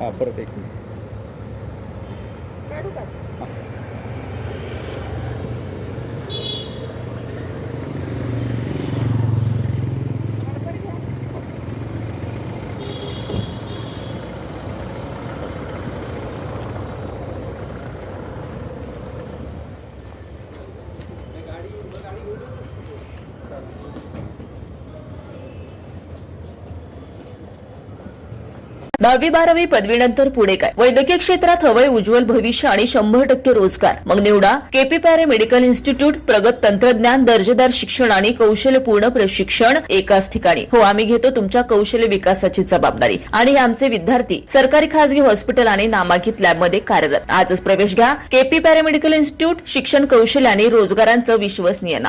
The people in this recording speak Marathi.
हाँ परत एक मिनिट. दहावी 12वी पदवीनंतर पुढे काय? वैद्यकीय क्षेत्रात हवंय उज्ज्वल भविष्य आणि 100% रोजगार. मग निवडा केपी पॅरामेडिकल इन्स्टिट्यूट. प्रगत तंत्रज्ञान, दर्जेदार शिक्षण आणि कौशल्यपूर्ण प्रशिक्षण एकाच ठिकाणी. हो, आम्ही घेतो तुमच्या कौशल्य विकासाची जबाबदारी आणि हे आमचे विद्यार्थी सरकारी खासगी हॉस्पिटल आणि नामांकित लॅबमध्ये कार्यरत. आजच प्रवेश घ्या. KP paramedical institute. शिक्षण, कौशल्य आणि रोजगारांचं विश्वसनीय नाव.